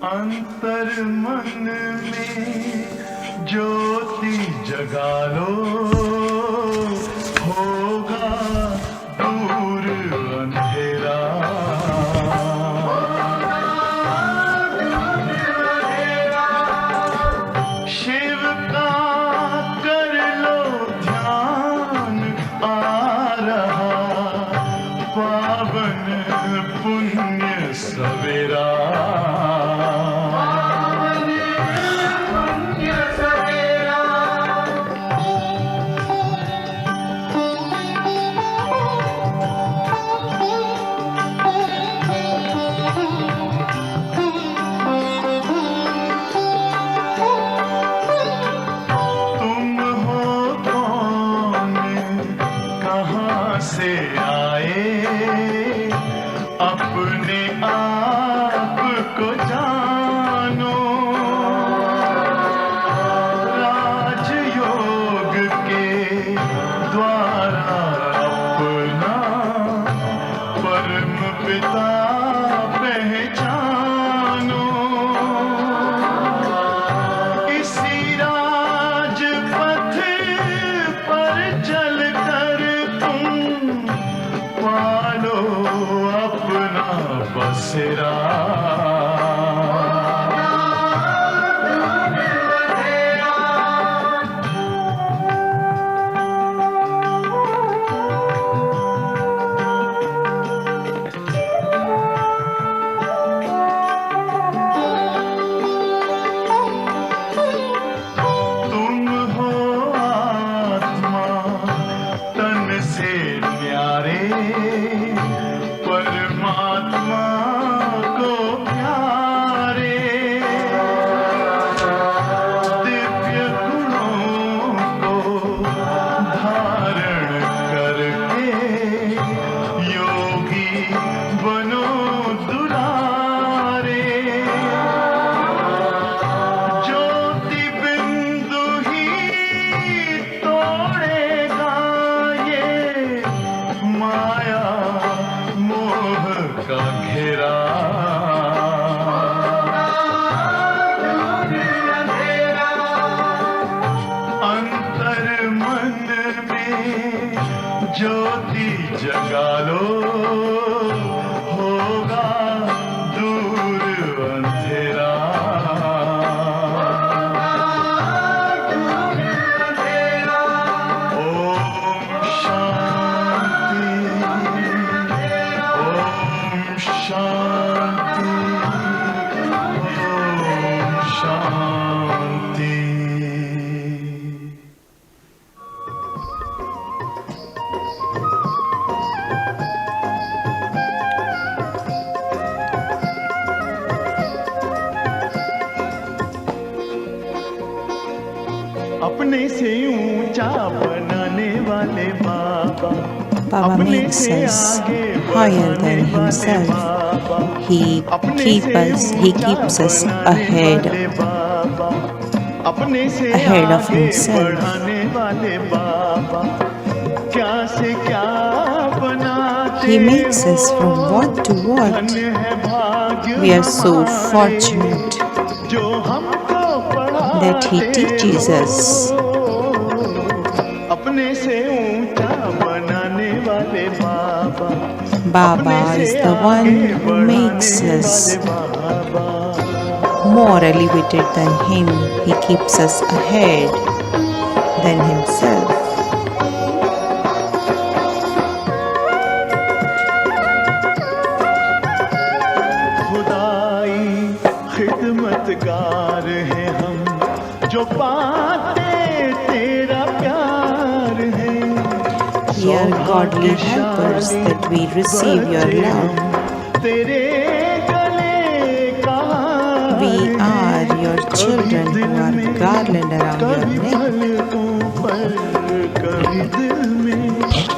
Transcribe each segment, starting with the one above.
अंतर मन में ज्योति जगा लो, होगा दूर अंधेरा। शिव का कर लो ध्यान, आ रहा पावन पुण्य सवेरा। से आए अपने आप को जानो, राजयोग के द्वारा अपना परम पिता पहचानो। इसी राजपथ पर चलकर पालो अपना बसेरा। तुम हो आत्मा तन से न्यारे, परमात्मा को प्यारे। दिव्य गुणों को धारण करके योगी बनो दुलारे। ज्योति बिंदु ही तोड़ेगा ये माया मोह का घेरा। अंतर मन में ज्योति जगा लो, होगा दूर अंधेरा। ओम शांति, ओम शांति, ओम शांति। अपने से ऊंचा बनाने वाले बाबा, Baba makes us higher than himself. He keeps us ahead of himself. He makes us from what to what. We are so fortunate that he teaches us. Baba is the one who makes us more elevated than him. He keeps us ahead than himself. खिदमतगार हैं हम जो पाते तेरा प्यार है We are godly helpers that we receive your love. तेरे गले का We are your children who are garland around your neck. कभी दिल में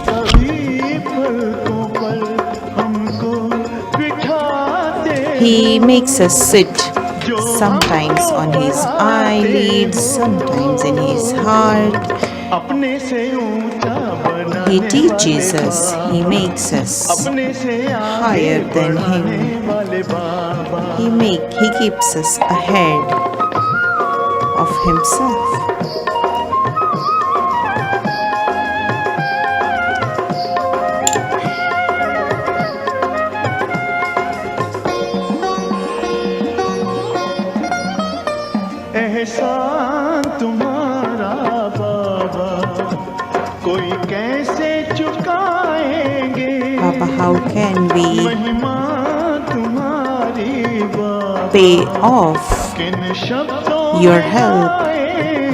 कभी पलकों पर हमको बिठाते He makes us sit sometimes on his eyelids, sometimes in his heart. अपने से ऊंचा बना He teaches us, he makes us higher than him. He keeps us ahead of himself. एहसान तुम्हारा बाबा कोई कैसे चुकाएंगे Baba, how can we महिमा तुम्हारी बाबा pay off किन शब्दों your help?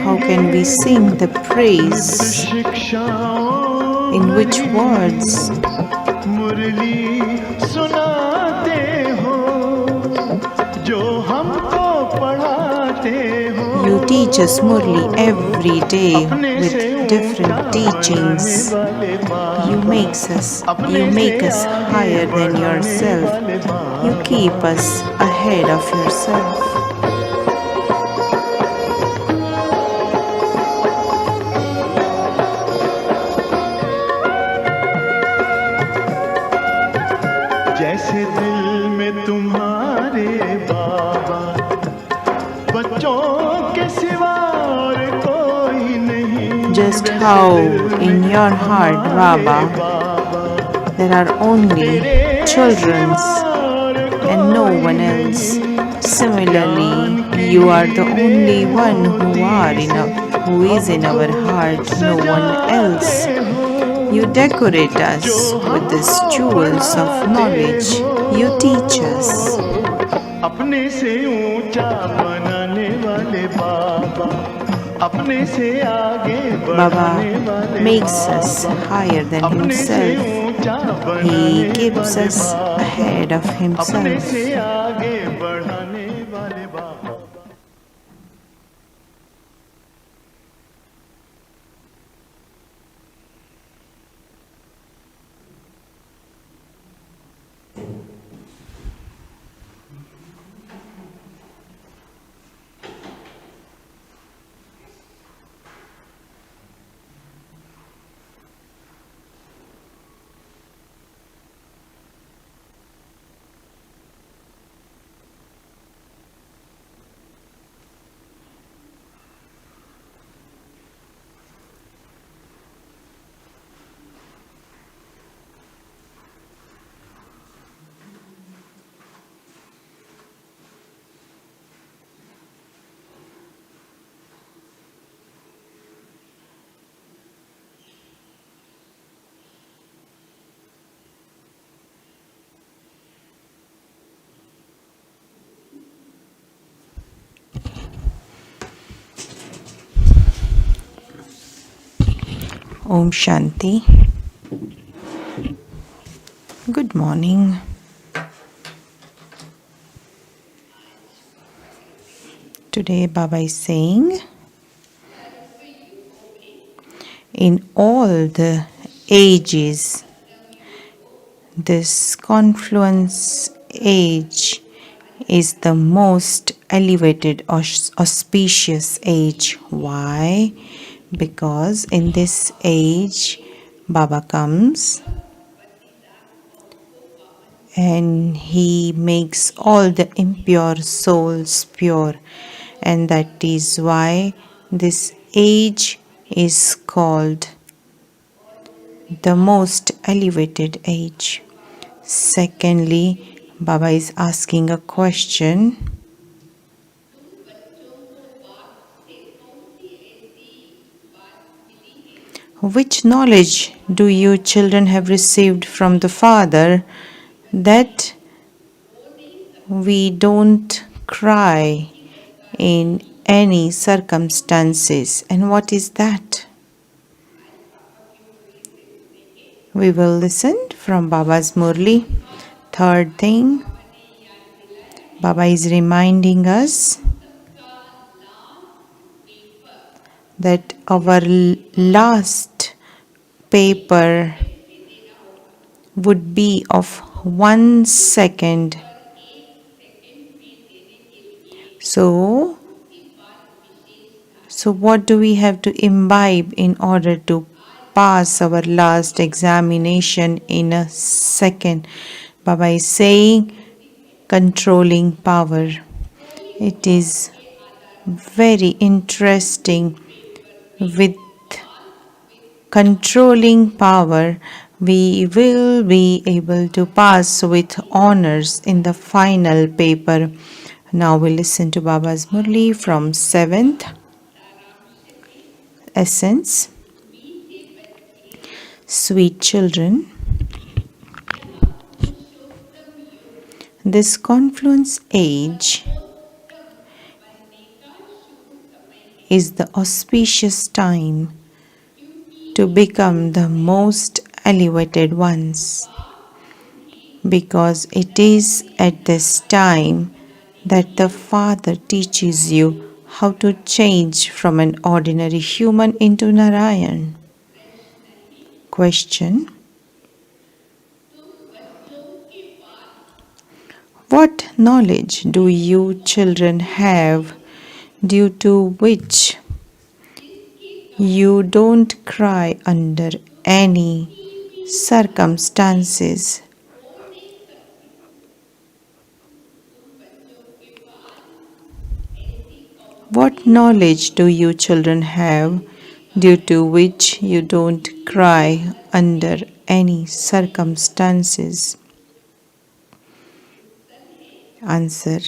How can we sing the praise? शिक्षाओं In which words? मुरली सुनाते हो जो हमको पढ़ाते हो You teach us Murli every day with different teachings. You make us higher than yourself. You keep us ahead of yourself. जैसे दिल में तुम्हारे बाबा बच्चों के सिवा और कोई नहीं Just how in your heart, Baba, there are only children and no one else. Similarly, you are the only one who is in our heart, no one else. You decorate us with these jewels of knowledge. You teach us. अपने से ऊंचा बनाने वाले बाबा अपने से आगे बढ़ाने Baba वाले makes us higher than himself. He keeps us ahead of अपने himself. से आगे बढ़ाने वाले बाबा Om Shanti. Good morning. Today Baba is saying, in all the ages this confluence age is the most elevated or auspicious age. Why? Because in this age, Baba comes and he makes all the impure souls pure, and that is why this age is called the most elevated age. Secondly, Baba is asking a question. Which knowledge do you children have received from the Father that we don't cry in any circumstances? And what is that? We will listen from Baba's Murli. Third thing, Baba is reminding us that our last paper would be of 1 second. So what do we have to imbibe in order to pass our last examination in a second? Baba is saying controlling power. It is very interesting. With controlling power, we will be able to pass with honors in the final paper. Now we listen to Baba's Murli from 7th Essence. Sweet children, this confluence age is the auspicious time to become the most elevated ones, because it is at this time that the Father teaches you how to change from an ordinary human into Narayan. Question: what knowledge do you children have due to which you don't cry under any circumstances? What knowledge do you children have due to which you don't cry under any circumstances? Answer: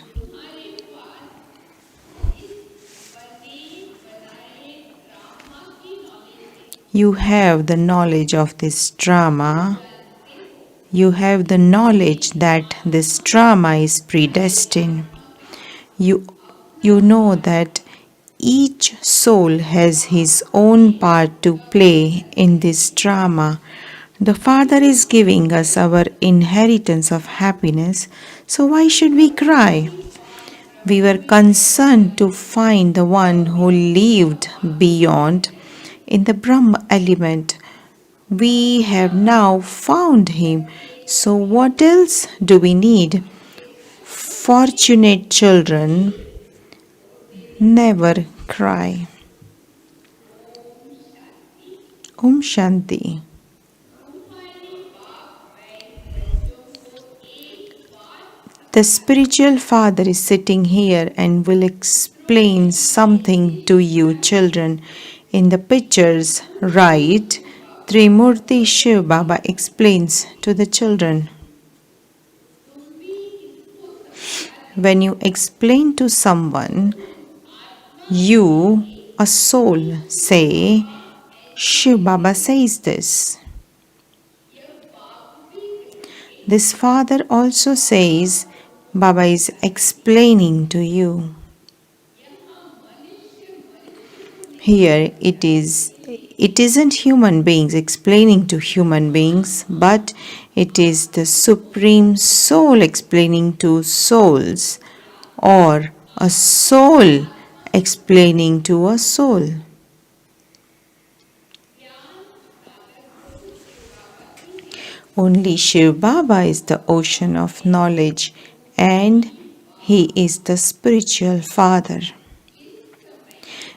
you have the knowledge of this drama. You have the knowledge that this drama is predestined. You know that each soul has his own part to play in this drama. The Father is giving us our inheritance of happiness, so why should we cry? We were concerned to find the one who lived beyond in the Brahma element. We have now found him, so what else do we need? Fortunate children never cry. Om Shanti. The spiritual father is sitting here and will explain something to you children. In the pictures, right, Trimurti Shiv Baba explains to the children. When you explain to someone, you, a soul, say, Shiv Baba says this. This father also says, Baba is explaining to you. Here it isn't human beings explaining to human beings, but it is the Supreme Soul explaining to souls, or a soul explaining to a soul. Only Shiv Baba is the ocean of knowledge and he is the spiritual father.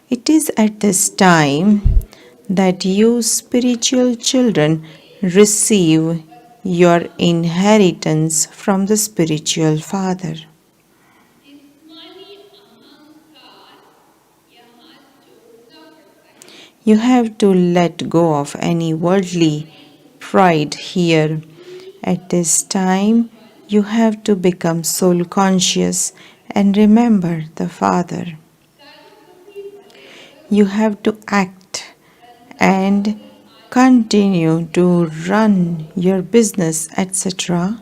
It is at this time that you spiritual children receive your inheritance from the spiritual father. You have to let go of any worldly pride here. At this time, you have to become soul conscious and remember the Father. You have to act and continue to run your business, etc.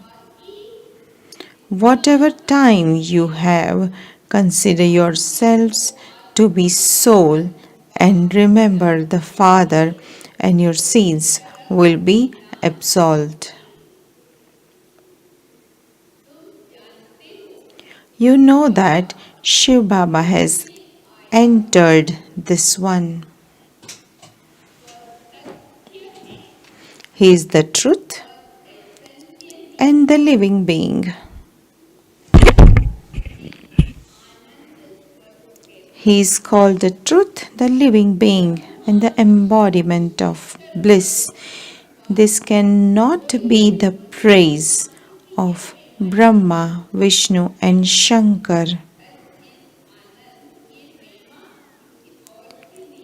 Whatever time you have, consider yourselves to be soul and remember the Father, and your sins will be absolved. You know that Shiv Baba has entered this one. He is the truth and the living being. He is called the truth, the living being, and the embodiment of bliss. This cannot be the praise of Brahma, Vishnu, and Shankar.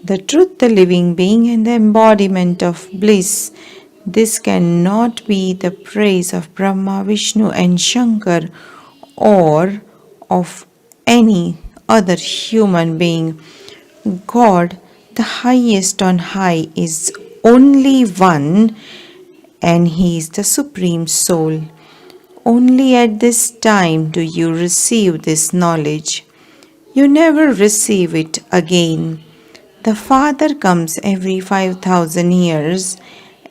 The truth, the living being, and the embodiment of bliss. This cannot be the praise of Brahma, Vishnu, and Shankar or of any other human being. God, the highest on high, is only one and He is the Supreme Soul. Only at this time do you receive this knowledge. You never receive it again. The Father comes every 5,000 years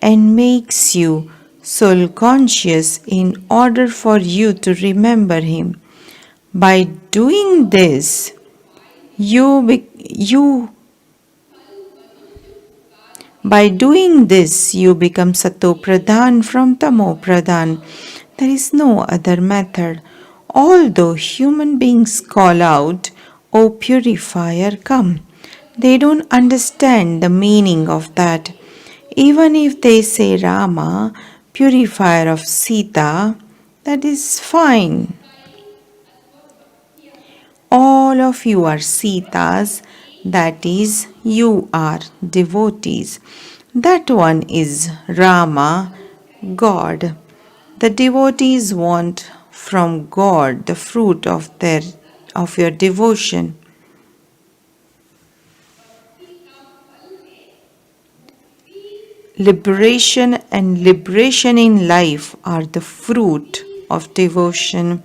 and makes you soul conscious in order for you to remember Him. By doing this, you become Sato Pradhan from Tamo Pradhan. There is no other method. Although human beings call out, "O purifier, come," they don't understand the meaning of that. Even if they say Rama, purifier of Sita, that is fine. All of you are Sitas, that is, you are devotees. That one is Rama, God. The devotees want from God the fruit of your devotion. Liberation and liberation in life are the fruit of devotion.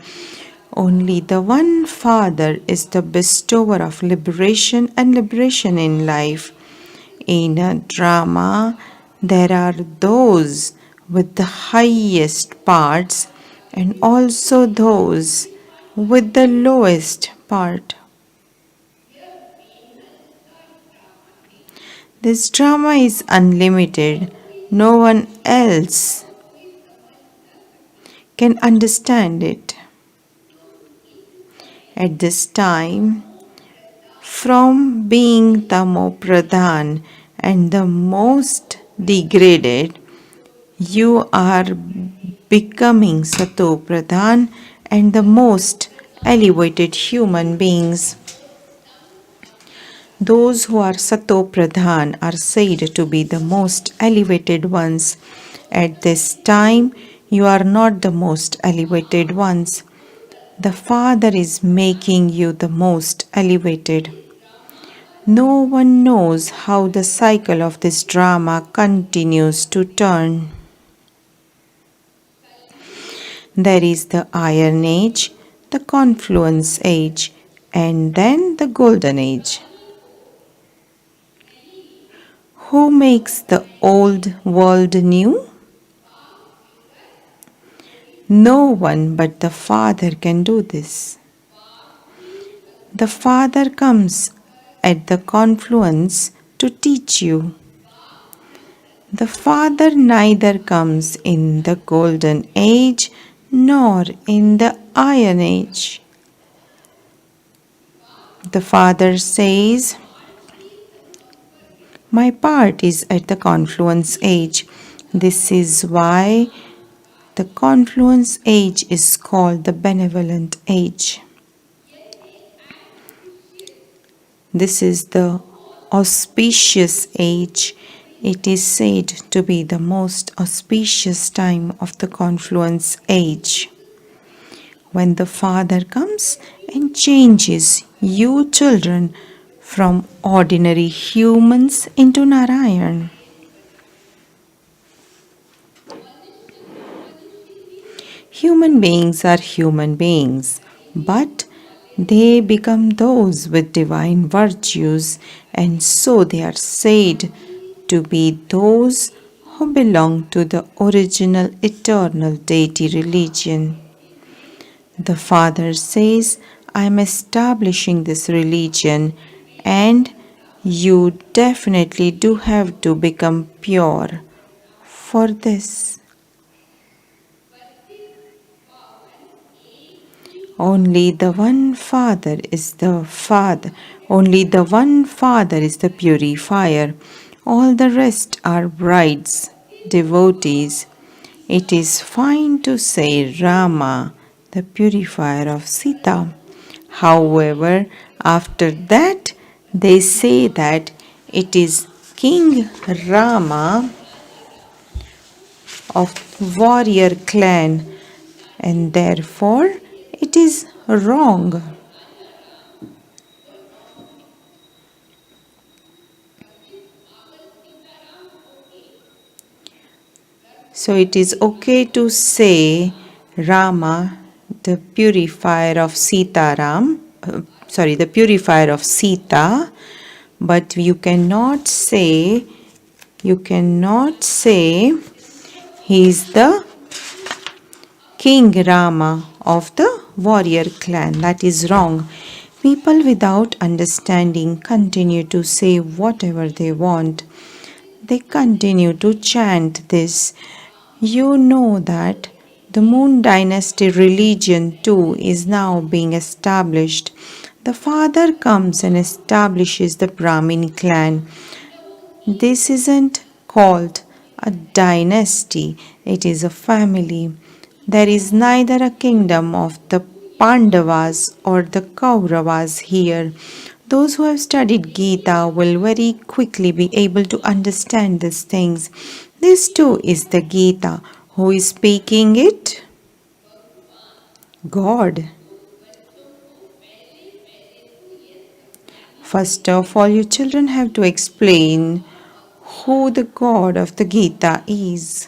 Only the one Father is the bestower of liberation and liberation in life. In a drama, there are those with the highest parts and also those with the lowest part. This drama is unlimited. No one else can understand it. At this time, from being Tamo Pradhan and the most degraded, you are becoming Sato Pradhan and the most elevated human beings. Those who are Sato Pradhan are said to be the most elevated ones. At this time, you are not the most elevated ones. The Father is making you the most elevated. No one knows how the cycle of this drama continues to turn. There is the Iron Age, the Confluence Age, and then the Golden Age. Who makes the old world new? No one but the Father can do this. The Father comes at the confluence to teach you. The Father neither comes in the golden age nor in the iron age. The Father says, my part is at the confluence age. This is why the confluence age is called the benevolent age. This is the auspicious age. It is said to be the most auspicious time of the confluence age, when the Father comes and changes you children from ordinary humans into Narayan. Human beings are human beings, but they become those with divine virtues, and so they are said to be those who belong to the original eternal deity religion. The Father says, I am establishing this religion, and you definitely do have to become pure for this. Only the one Father is the Father. Only the one Father is the purifier. All the rest are brides, devotees. It is fine to say Rama, the purifier of Sita. However, after that, they say that it is King Rama of warrior clan, and therefore it is wrong. So it is okay to say Rama, the purifier of the purifier of Sita, but you cannot say he is the King Rama of the warrior clan. That is wrong. People without understanding continue to say whatever they want. They continue to chant this. You know that the Moon Dynasty religion too is now being established. The Father comes and establishes the Brahmin clan. This isn't called a dynasty, it is a family. There is neither a kingdom of the Pandavas or the Kauravas here. Those who have studied Gita will very quickly be able to understand these things. This too is the Gita. Who is speaking it? God. First of all, you children have to explain who the God of the Gita is.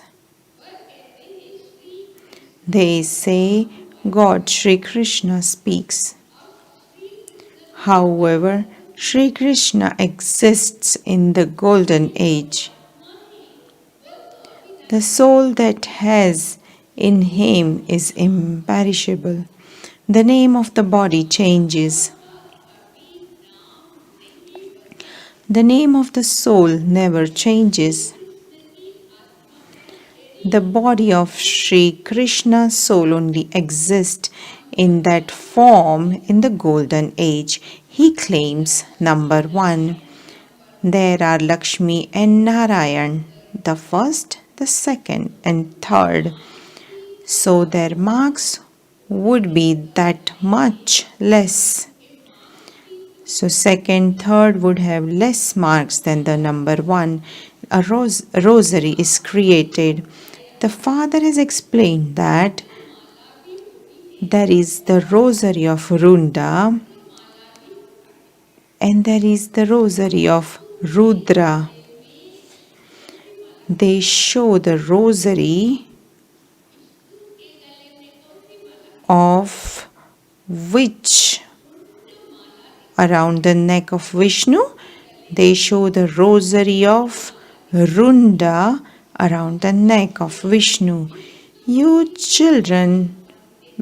They say God Sri Krishna speaks. However, Sri Krishna exists in the golden age. The soul that has in him is imperishable. The name of the body changes. The name of the soul never changes. The body of Sri Krishna's soul only exists in that form in the golden age. He claims, number 1, there are Lakshmi and Narayan, the first, the second and third. So their marks would be that much less. So second, third would have less marks than the number 1. A rosary is created. The Father has explained that there is the rosary of Runda and there is the rosary of Rudra. They show the rosary of which around the neck of Vishnu. They show the rosary of Runda around the neck of Vishnu. You children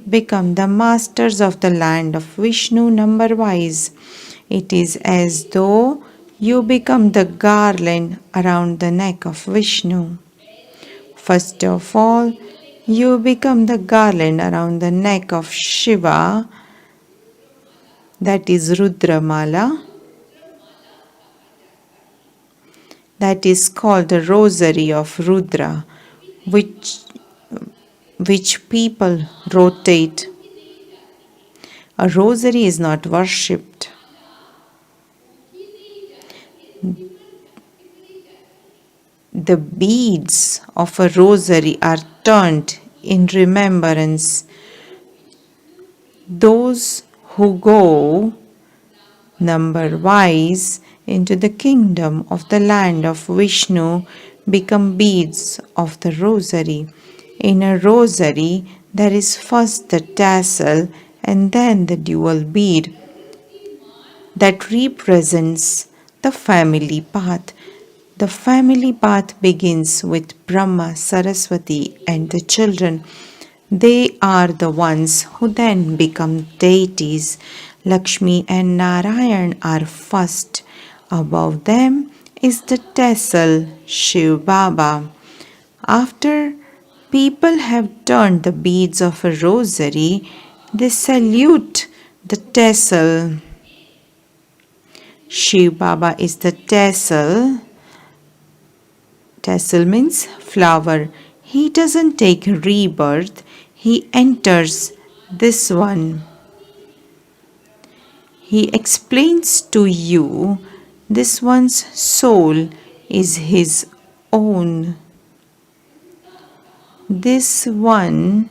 become the masters of the land of Vishnu number-wise. It is as though you become the garland around the neck of Vishnu. First of all, you become the garland around the neck of Shiva, that is Rudramala, that is called the rosary of Rudra, which people rotate. A rosary is not worshipped. The beads of a rosary are turned in remembrance. Those who go number-wise into the kingdom of the land of Vishnu become beads of the rosary. In a rosary, there is first the tassel and then the dual bead that represents the family path. The family path begins with Brahma, Saraswati and the children. They are the ones who then become deities. Lakshmi and Narayan are first. Above them is the tassel, Shiv Baba. After people have turned the beads of a rosary, they salute the tassel. Shiv Baba is the tassel. Tassel means flower. He doesn't take rebirth. He enters this one. He explains to you this one's soul is his own. This one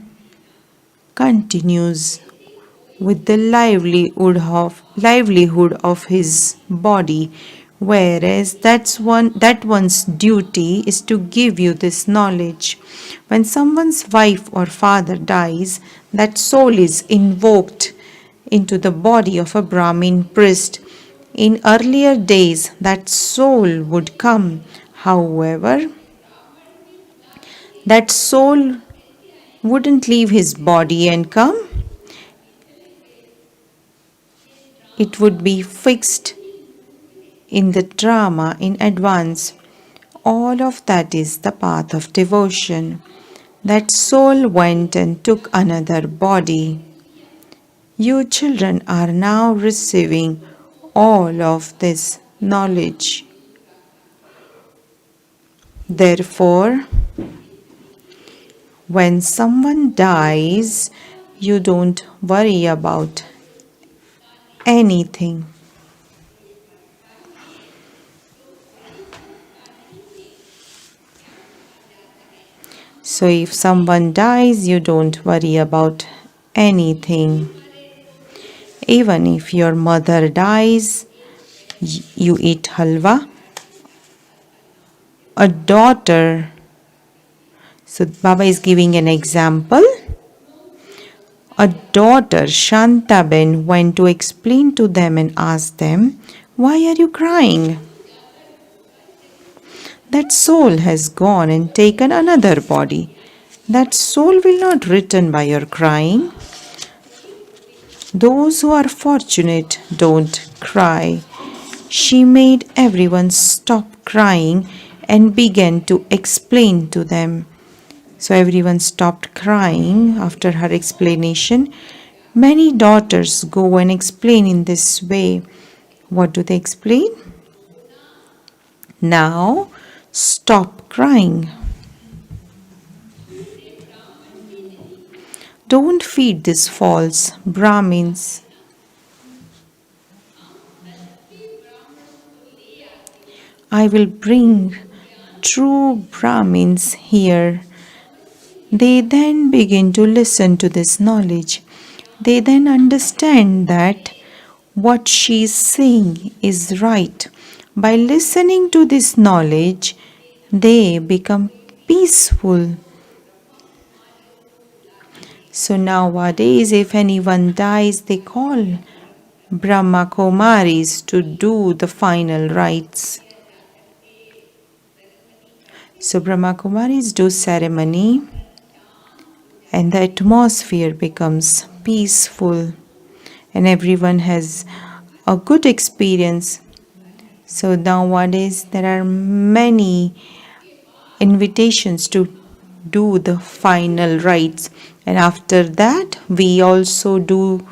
continues with the livelihood of his body, whereas that one's duty is to give you this knowledge. When someone's wife or father dies, that soul is invoked into the body of a Brahmin priest. In earlier days, that soul would come. However, that soul wouldn't leave his body and come. It would be fixed in the drama in advance. All of that is the path of devotion. That soul went and took another body. You children are now receiving all of this knowledge. Therefore, when someone dies, you don't worry about anything. So if someone dies, you don't worry about anything. Even if your mother dies, you eat halwa. A daughter, so Baba is giving an example. A daughter, Shantaben, went to explain to them and asked them, "Why are you crying?" That soul has gone and taken another body. That soul will not return by your crying. Those who are fortunate don't cry. She made everyone stop crying and began to explain to them. So everyone stopped crying after her explanation. Many daughters go and explain in this way. What do they explain? Now, stop crying. Don't feed these false Brahmins. I will bring true Brahmins here. They then begin to listen to this knowledge. They then understand that what she is saying is right. By listening to this knowledge, they become peaceful. So nowadays, if anyone dies, they call Brahma Kumaris to do the final rites. So Brahma Kumaris do ceremony and the atmosphere becomes peaceful and everyone has a good experience. So nowadays there are many invitations to do the final rites, and after that we also do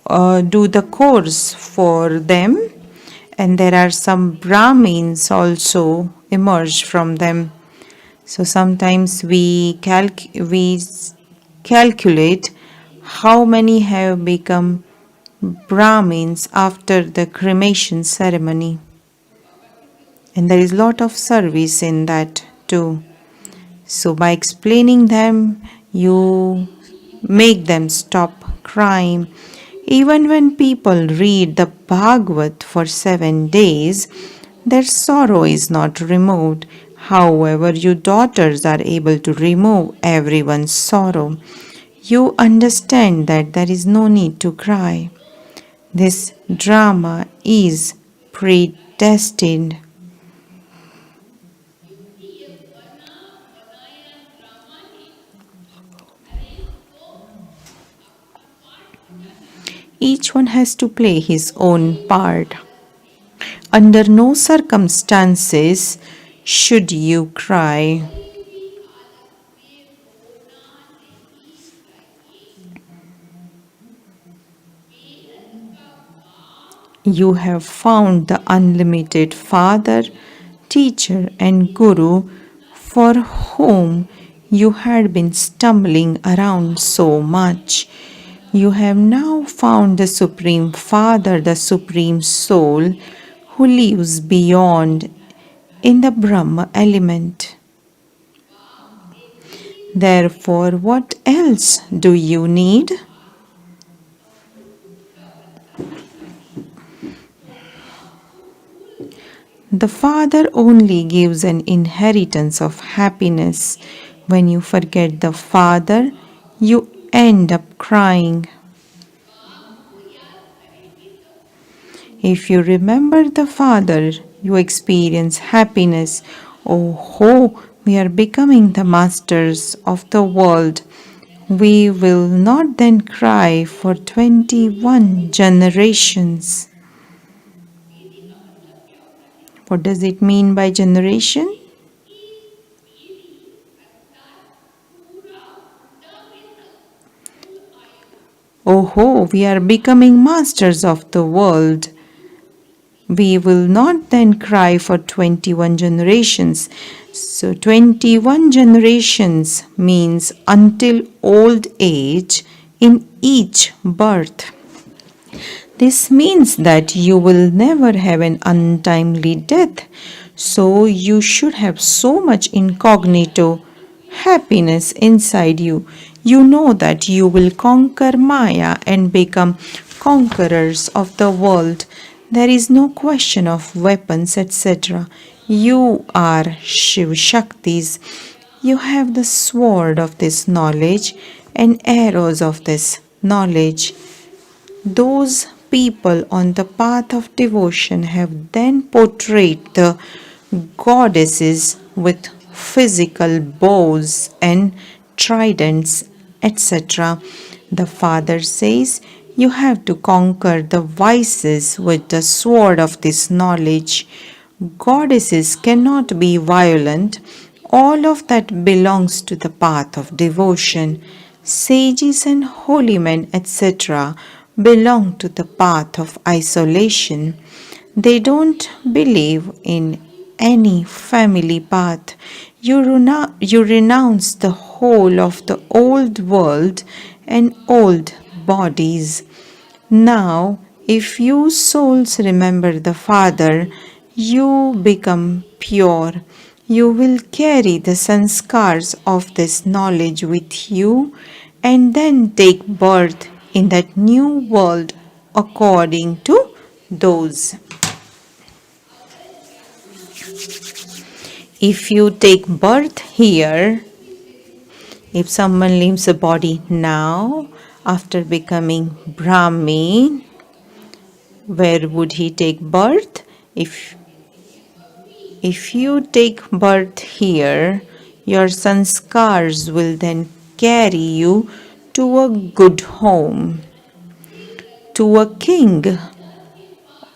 the course for them, and there are some Brahmins also emerge from them. So sometimes we calculate how many have become Brahmins after the cremation ceremony. And there is a lot of service in that too. So by explaining them, you make them stop crying. Even when people read the Bhagavad for 7 days, their sorrow is not removed. However, you daughters are able to remove everyone's sorrow. You understand that there is no need to cry. This drama is predestined. Each one has to play his own part. Under no circumstances should you cry. You have found the unlimited Father, Teacher, and Guru for whom you had been stumbling around so much. You have now found the Supreme Father, the Supreme Soul, who lives beyond in the Brahma element. Therefore, what else do you need? The Father only gives an inheritance of happiness. When you forget the Father, you end up crying. If you remember the Father, you experience happiness. Oh, we are becoming the masters of the world. We will not then cry for 21 generations. What does it mean by generation? Oh, we are becoming masters of the world. We will not then cry for 21 generations. So 21 generations means until old age in each birth. This means that you will never have an untimely death. So you should have so much incognito happiness inside you. You know that you will conquer Maya and become conquerors of the world. There is no question of weapons, etc. You are Shiv Shaktis. You have the sword of this knowledge and arrows of this knowledge. Those people on the path of devotion have then portrayed the goddesses with physical bows and tridents, etc. The Father says, you have to conquer the vices with the sword of this knowledge. Goddesses cannot be violent. All of that belongs to the path of devotion. Sages and holy men, etc., belong to the path of isolation. They don't believe in any family path. You renounce the whole of the old world and old bodies. Now, if you souls remember the Father, you become pure. You will carry the sanskars of this knowledge with you and then take birth in that new world according to those. If you take birth here, if someone leaves a body now after becoming Brahmin, where would he take birth? If you take birth here, your sanskars will then carry you to a good home, to a king,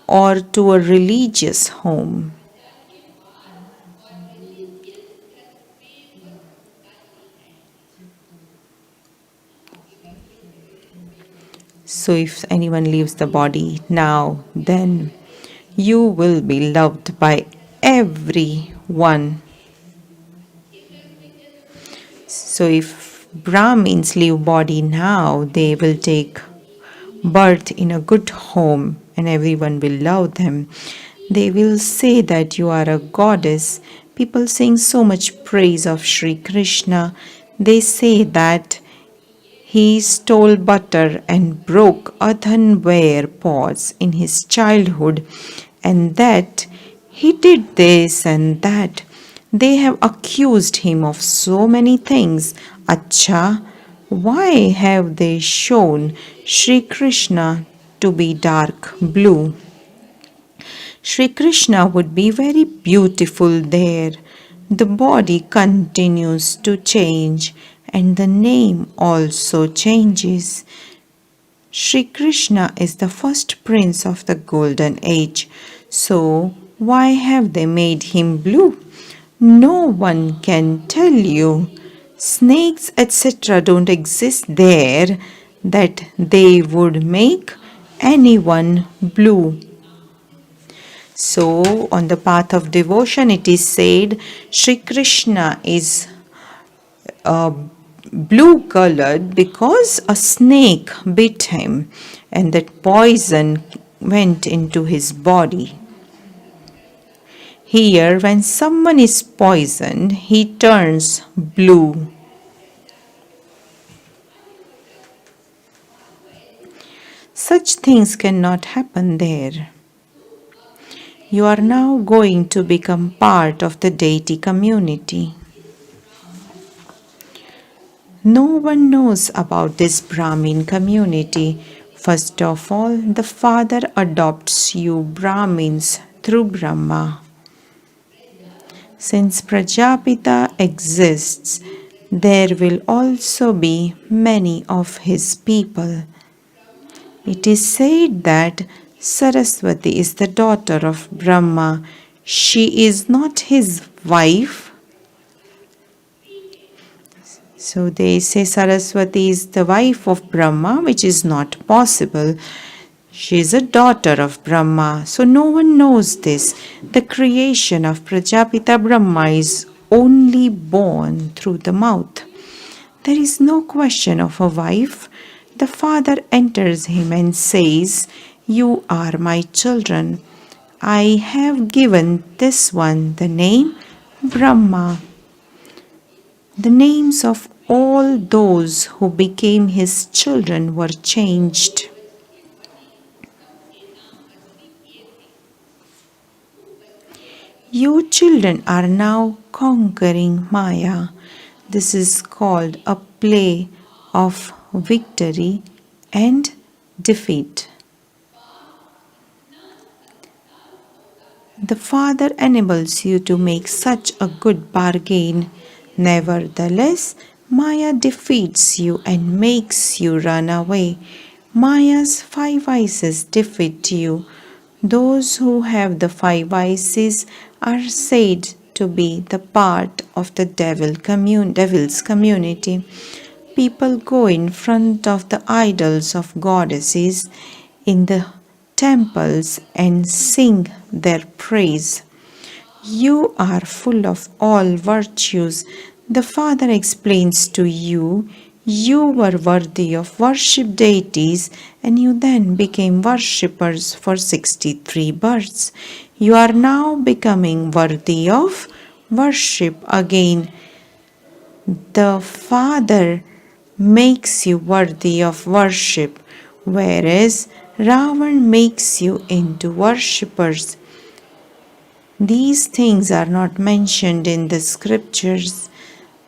or to a religious home. So if anyone leaves the body now, then you will be loved by everyone. So if Brahmins leave body now, they will take birth in a good home and everyone will love them. They will say that you are a goddess. People sing so much praise of Sri Krishna. They say that he stole butter and broke earthenware pots in his childhood, and that he did this and that. They have accused him of so many things. Acha, why have they shown Sri Krishna to be dark blue? Sri Krishna would be very beautiful there. The body continues to change and the name also changes. Sri Krishna is the first prince of the golden age. So why have they made him blue? No one can tell you. Snakes, etc., don't exist there that they would make anyone blue. So, on the path of devotion, it is said Sri Krishna is blue colored because a snake bit him and that poison went into his body. Here, when someone is poisoned, he turns blue. Such things cannot happen there. You are now going to become part of the deity community. No one knows about this Brahmin community. First of all, the Father adopts you Brahmins through Brahma. Since Prajapita exists, there will also be many of his people. It is said that Saraswati is the daughter of Brahma. She is not his wife. So they say Saraswati is the wife of Brahma, which is not possible. She is a daughter of Brahma. So no one knows this. The creation of Prajapita Brahma is only born through the mouth. There is no question of a wife. The father enters him and says, "You are my children. I have given this one the name Brahma." The names of all those who became his children were changed. You children are now conquering Maya. This is called a play of victory and defeat. The Father enables you to make such a good bargain. Nevertheless, Maya defeats you and makes you run away. Maya's 5 vices defeat you. Those who have the 5 vices are said to be the part of the devil's community. People go in front of the idols of goddesses in the temples and sing their praise. You are full of all virtues. The Father explains to you, you were worthy of worship deities and you then became worshippers for 63 births. You are now becoming worthy of worship again. The Father makes you worthy of worship, whereas Ravan makes you into worshippers. These things are not mentioned in the scriptures.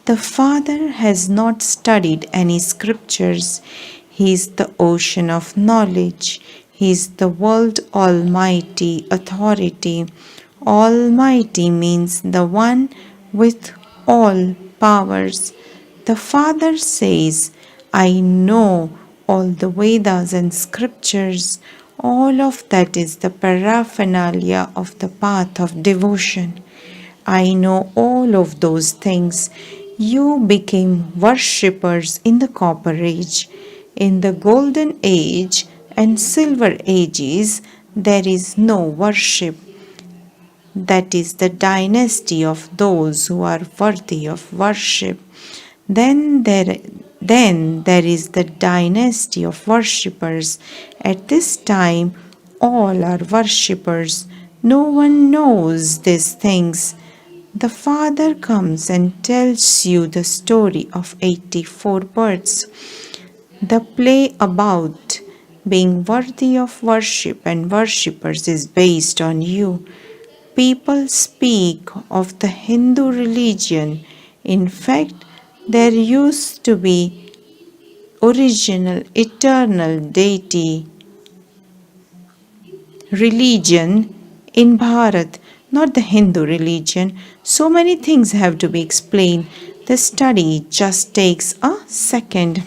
The Father has not studied any scriptures. He is the ocean of knowledge. He is the world almighty authority. Almighty means the one with all powers. The Father says, I know all the Vedas and scriptures. All of that is the paraphernalia of the path of devotion. I know all of those things. You became worshippers in the Copper Age. In the Golden Age and Silver Ages, there is no worship. That is the dynasty of those who are worthy of worship. Then there is the dynasty of worshippers. At this time, all are worshippers. No one knows these things. The father comes and tells you the story of 84 birds. The play about being worthy of worship and worshippers is based on you. People speak of the Hindu religion. In fact, there used to be original eternal deity religion in Bharat, not the Hindu religion. So many things have to be explained. The study just takes a second.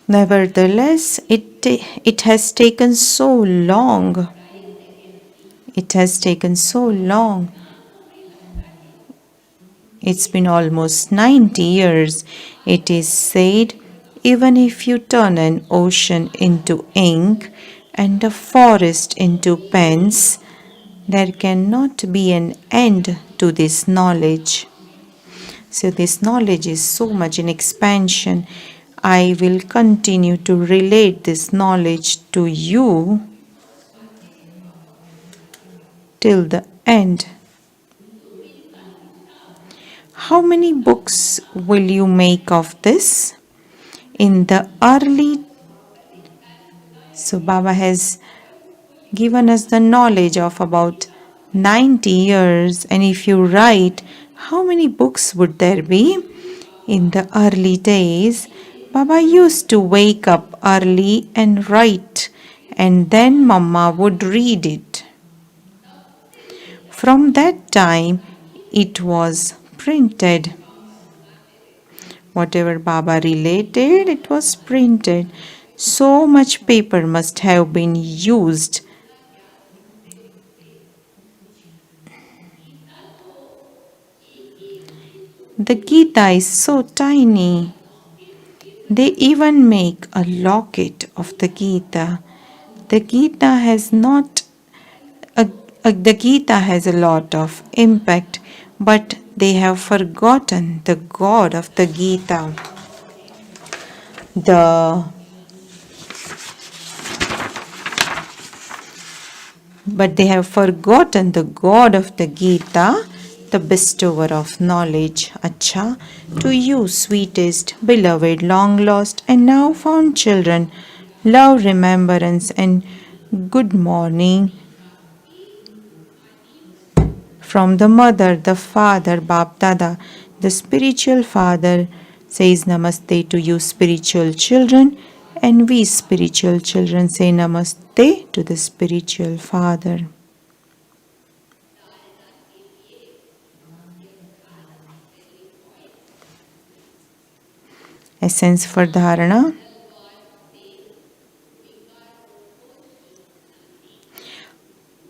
Nevertheless, it has taken so long. It has taken so long. It's been almost 90 years. It is said, even if you turn an ocean into ink and a forest into pens, there cannot be an end to this knowledge. So this knowledge is so much in expansion. I will continue to relate this knowledge to you till the end. How many books will you make of this? In the early, so Baba has given us the knowledge of about 90 years, and if you write, how many books would there be? In the early days, Baba used to wake up early and write, and then Mama would read it. From that time, it was printed. Whatever Baba related, it was printed. So much paper must have been used. The Gita is so tiny. They even make a locket of the Gita. The Gita has a lot of impact, but they have forgotten the God of the Gita. But they have forgotten the God of the Gita, the bestower of knowledge. Acha, to you, sweetest, beloved, long lost, and now found children, love, remembrance, and good morning from the mother, the father, Bap Dada. The spiritual father says namaste to you, spiritual children, and we spiritual children say namaste to the spiritual father. Essence for dharana.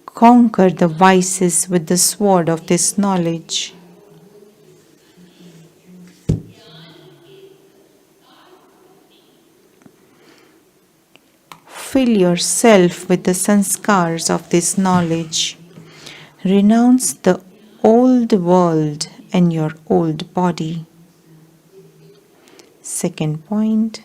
Conquer the vices with the sword of this knowledge. Fill yourself with the sanskars of this knowledge. Renounce the old world and your old body. Second point.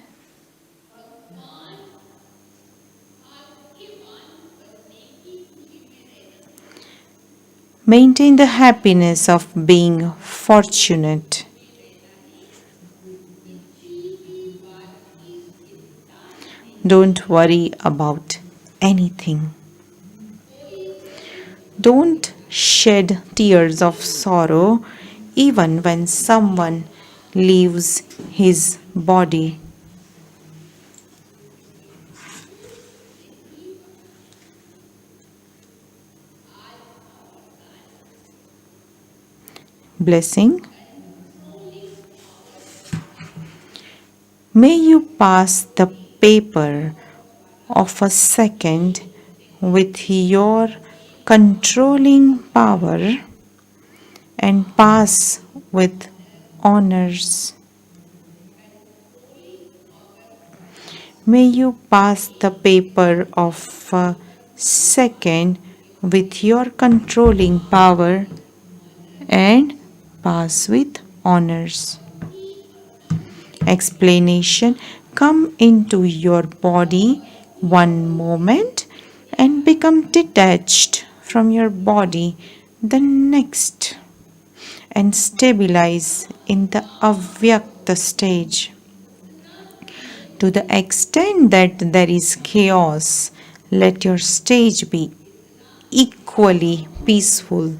Maintain the happiness of being fortunate. Don't worry about anything. Don't shed tears of sorrow even when someone leaves his body. Blessing. May you pass the paper of a second with your controlling power and pass with honors. May you pass the paper of a second with your controlling power and pass with honors. Explanation. Come into your body one moment and become detached from your body the next and stabilize in the avyakta stage. To the extent that there is chaos, let your stage be equally peaceful.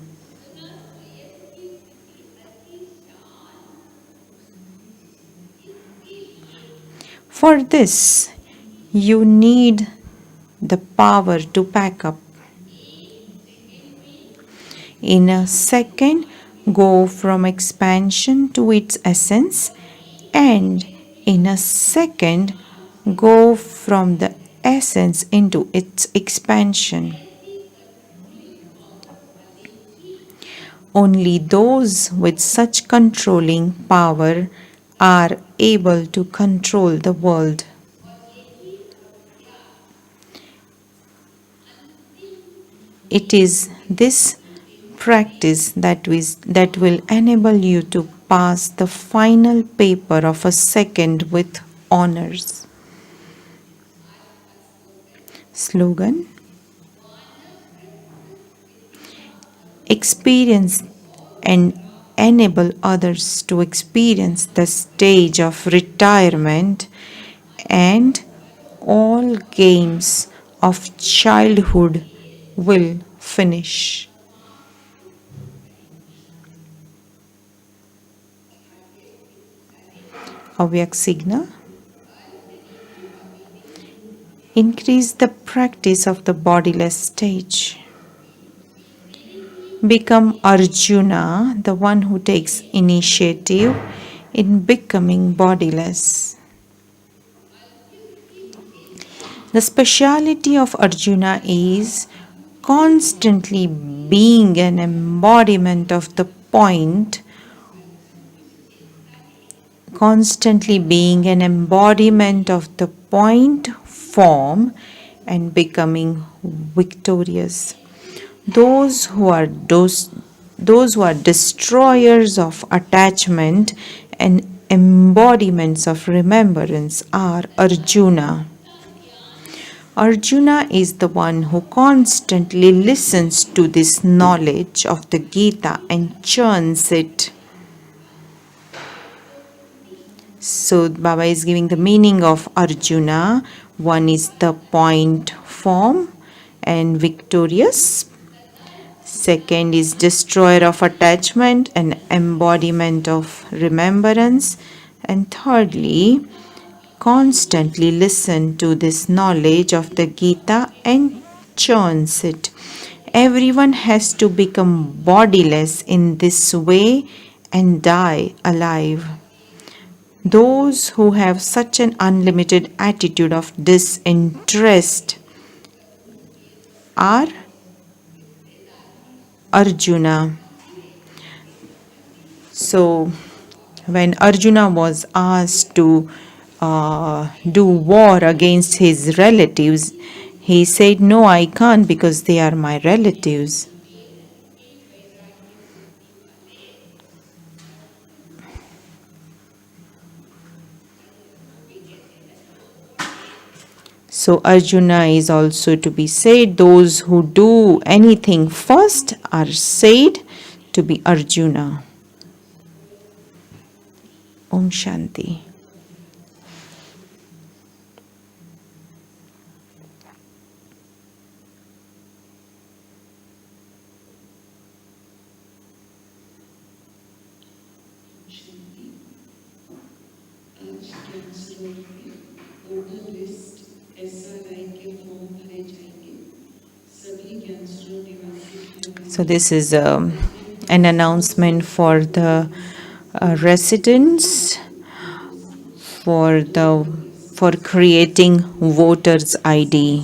For this, you need the power to pack up. In a second, go from expansion to its essence, and in a second, go from the essence into its expansion. Only those with such controlling power are able to control the world. It is this practice that will enable you to pass the final paper of a second with honors. Slogan. Experience and enable others to experience the stage of retirement, and all games of childhood will finish. Avyak increase the practice of the bodiless stage. Become Arjuna, the one who takes initiative in becoming bodiless. The speciality of Arjuna is constantly being an embodiment of the point, form, and becoming victorious. Those who are destroyers of attachment and embodiments of remembrance are Arjuna. Arjuna is the one who constantly listens to this knowledge of the Gita and churns it. So Baba is giving the meaning of Arjuna. One is the point form and victorious. Second is destroyer of attachment and embodiment of remembrance. And thirdly, constantly listen to this knowledge of the Gita and churns it. Everyone has to become bodiless in this way and die alive. Those who have such an unlimited attitude of disinterest are Arjuna. So, when Arjuna was asked to do war against his relatives, he said, "No, I can't because they are my relatives." So Arjuna is also to be said, those who do anything first are said to be Arjuna. Om Shanti. So this is an announcement for the residents for creating voters ID.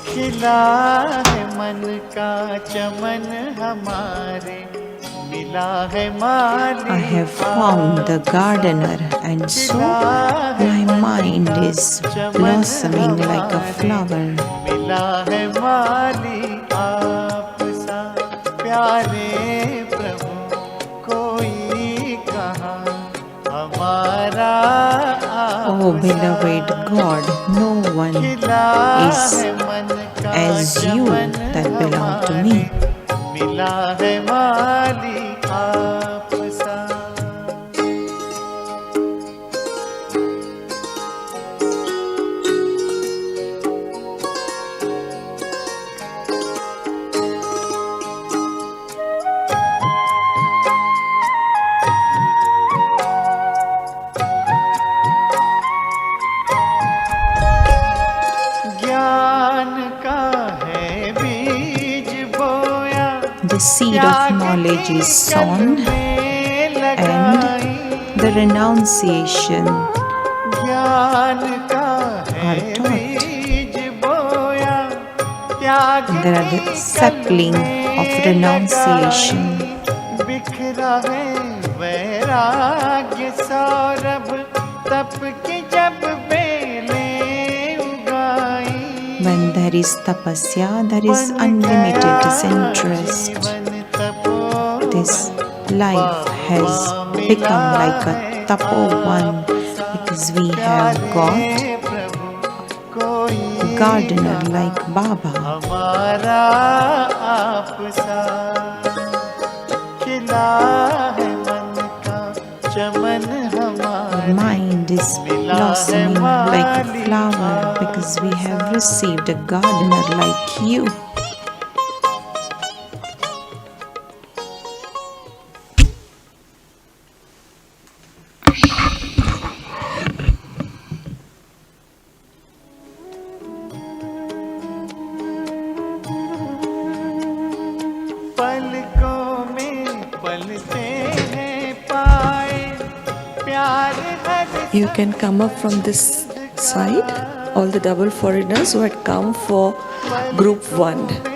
खिला है मन का चमन हमारे, मिला है माली I have found the gardener, and so my mind is blossoming like a flower. मिला है माली आप सा प्यारे प्रभु, कोई कहाँ हमारा Oh, beloved God, no one is as you that belong to me. मिला है माली आप सा। ज्ञान का है बीज बोया, The seed of knowledge is sown, and the renunciation ज्ञान का है are taught. बीज बोया, त्याग And there are the sapling of renunciation. बिखरा है वैराग्य सौरभ, तप की जब बेले उगाई। When there is tapasya, there is unlimited disinterest. This life has become like a tapovan because we have got a gardener like Baba. हमारा आप सा खिला है मन का चमन हमारा, Our mind is blossoming like a flower because we have received a gardener like you. पलकों में पलते हैं पाए प्यार हर You can come up from this side, all the double foreigners who had come for group 1.